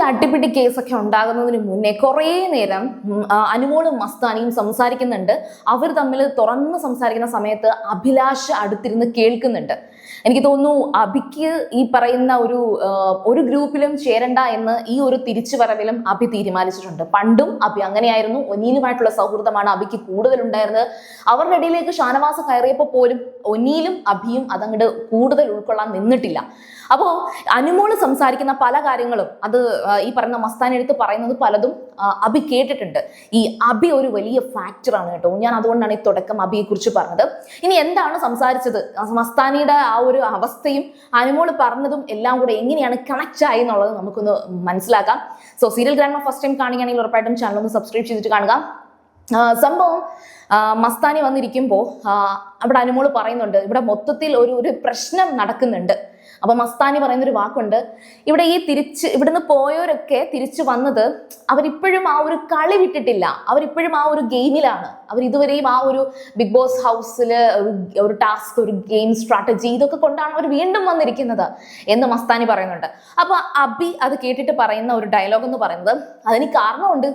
അട്ടിപ്പിടി കേസൊക്കെ ഉണ്ടാകുന്നതിന് മുന്നേ കുറേ നേരം അനുമോളും മസ്താനിയും സംസാരിക്കുന്നുണ്ട്. അവർ തമ്മിൽ തുറന്ന് സംസാരിക്കുന്ന സമയത്ത് അഭിലാഷ് അടുത്തിരുന്ന് കേൾക്കുന്നുണ്ട്. എനിക്ക് തോന്നുന്നു അഭിക്ക് ഈ പറയുന്ന ഒരു ഗ്രൂപ്പിലും ചേരണ്ട എന്ന് ഈ ഒരു തിരിച്ചുവരവിലും അഭി തീരുമാനിച്ചിട്ടുണ്ട്. പണ്ടും അഭി അങ്ങനെയായിരുന്നു. ഒനീലുമായിട്ടുള്ള സൗഹൃദമാണ് അഭിക്ക് കൂടുതലുണ്ടായിരുന്നത്. അവരുടെ ഇടയിലേക്ക് ഷാനവാസ് കയറിയപ്പോൾ പോലും ഒനീലും അഭിയും അതങ്ങോട്ട് കൂടുതൽ ഉൾക്കൊള്ളാൻ നിന്നിട്ടില്ല. അപ്പോൾ അനുമോള് സംസാരിക്കുന്ന പല കാര്യങ്ങളും അത് ഈ പറയുന്ന മസ്താനി എടുത്ത് പറയുന്നത് പലതും അഭി കേട്ടിട്ടുണ്ട്. ഈ അഭി ഒരു വലിയ ഫാക്ടറാണ് കേട്ടോ. ഞാൻ അതുകൊണ്ടാണ് ഈ തുടക്കം അഭിയെ കുറിച്ച് പറഞ്ഞത്. ഇനി എന്താണ് സംസാരിച്ചത്, മസ്താനിയുടെ ആ ഒരു അവസ്ഥയും അനുമോള് പറഞ്ഞതും എല്ലാം കൂടെ എങ്ങനെയാണ് കണക്ട് ആയി എന്നുള്ളത് നമുക്കൊന്ന് മനസ്സിലാക്കാം. So serial grandma first time കാണുകയാണെങ്കിൽ ഉറപ്പായിട്ടും ചാനൽ ഒന്ന് സബ്സ്ക്രൈബ് ചെയ്തിട്ട് കാണുക. സംഭവം മസ്താനി വന്നിരിക്കുമ്പോൾ അവിടെ അനുമോള് പറയുന്നുണ്ട് ഇവിടെ മൊത്തത്തിൽ ഒരു പ്രശ്നം നടക്കുന്നുണ്ട്. അപ്പൊ മസ്താനി പറയുന്നൊരു വാക്കുണ്ട്, ഇവിടെ ഇവിടുന്ന് പോയവരൊക്കെ തിരിച്ചു വന്നത് അവരിപ്പോഴും ആ ഒരു കളി വിട്ടിട്ടില്ല, അവരിപ്പോഴും ആ ഒരു ഗെയിമിലാണ്. അവർ ഇതുവരെയും ആ ഒരു ബിഗ് ബോസ് ഹൗസില് ഒരു ടാസ്ക്, ഒരു ഗെയിം സ്ട്രാറ്റജി ഇതൊക്കെ കൊണ്ടാണ് അവർ വീണ്ടും വന്നിരിക്കുന്നത് എന്ന് മസ്താനി പറയുന്നുണ്ട്. അപ്പൊ അഭി അത് കേട്ടിട്ട് പറയുന്ന ഒരു ഡയലോഗ് എന്ന് പറയുന്നത്, അതിന് കാരണമുണ്ട്.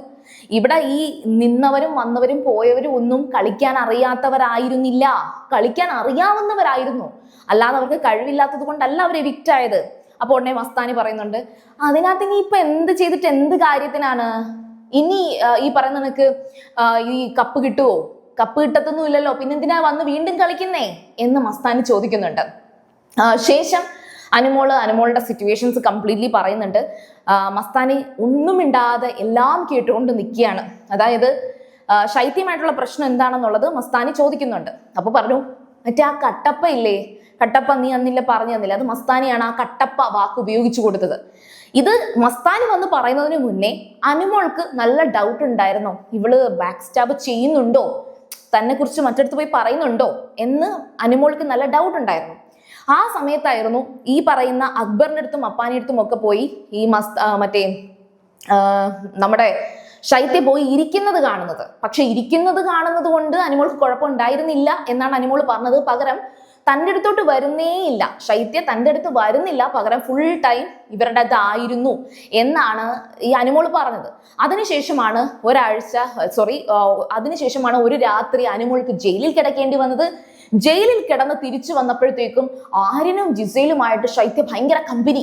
ഇവിടെ ഈ നിന്നവരും വന്നവരും പോയവരും ഒന്നും കളിക്കാൻ അറിയാത്തവരായിരുന്നില്ല, കളിക്കാൻ അറിയാവുന്നവരായിരുന്നു. അല്ലാതെ അവർക്ക് കഴിവില്ലാത്തത് കൊണ്ടല്ല അവർ എവിക്റ്റ് ആയത്. അപ്പോൾ ഉടനെ മസ്താനി പറയുന്നുണ്ട്, അതിനകത്ത് ഇനി ഇപ്പൊ എന്ത് ചെയ്തിട്ട് എന്ത് കാര്യത്തിനാണ്? ഇനി ഈ പറയുന്ന നിനക്ക് ഈ കപ്പ് കിട്ടുവോ? കപ്പ് കിട്ടത്തൊന്നും ഇല്ലല്ലോ, പിന്നെന്തിനാ വന്ന് വീണ്ടും കളിക്കുന്നേ എന്ന് മസ്താനി ചോദിക്കുന്നുണ്ട്. ശേഷം അനുമോളുടെ സിറ്റുവേഷൻസ് കംപ്ലീറ്റ്ലി പറയുന്നുണ്ട്. മസ്താനി ഒന്നും മിണ്ടാതെ എല്ലാം കേട്ടുകൊണ്ട് നിൽക്കുകയാണ്. അതായത് ശൈത്യമായിട്ടുള്ള പ്രശ്നം എന്താണെന്നുള്ളത് മസ്താനി ചോദിക്കുന്നുണ്ട്. അപ്പൊ പറഞ്ഞു, മറ്റേ ആ കട്ടപ്പ ഇല്ലേ, കട്ടപ്പ നീ അന്നില്ല പറഞ്ഞു തന്നില്ല, അത് മസ്താനിയാണ് ആ കട്ടപ്പ വാക്ക് ഉപയോഗിച്ചു കൊടുത്തത്. ഇത് മസ്താനി വന്ന് പറയുന്നതിന് മുന്നേ അനുമോൾക്ക് നല്ല ഡൗട്ട് ഉണ്ടായിരുന്നോ, ഇവള് ബാക്ക് സ്റ്റാബ് ചെയ്യുന്നുണ്ടോ, തന്നെ കുറിച്ച് മറ്റടുത്ത് പോയി പറയുന്നുണ്ടോ എന്ന് അനുമോൾക്ക് നല്ല ഡൗട്ട് ഉണ്ടായിരുന്നു. ആ സമയത്തായിരുന്നു ഈ പറയുന്ന അക്ബറിന്റെ അടുത്തും അപ്പാനിയുടെ അടുത്തും ഒക്കെ പോയി ഈ മറ്റേ നമ്മുടെ ശൈത്യ പോയി ഇരിക്കുന്നത് കാണുന്നത്. പക്ഷെ ഇരിക്കുന്നത് കാണുന്നത് കൊണ്ട് അനുമോൾക്ക് കുഴപ്പമുണ്ടായിരുന്നില്ല എന്നാണ് അനുമോൾ പറഞ്ഞത്. പകരം തൻ്റെ അടുത്തോട്ട് വരുന്നേയില്ല, ശൈത്യ തൻ്റെ അടുത്ത് വരുന്നില്ല, പകരം ഫുൾ ടൈം ഇവരുടെ അതായിരുന്നു എന്നാണ് ഈ അനുമോൾ പറഞ്ഞത്. അതിനുശേഷമാണ് ഒരു രാത്രി അനുമോൾക്ക് ജയിലിൽ കിടക്കേണ്ടി വന്നത്. ജയിലിൽ കിടന്ന് തിരിച്ചു വന്നപ്പോഴത്തേക്കും ആര്യനും ജിസയിലുമായിട്ട് ശൈത്യ ഭയങ്കര കമ്പനി.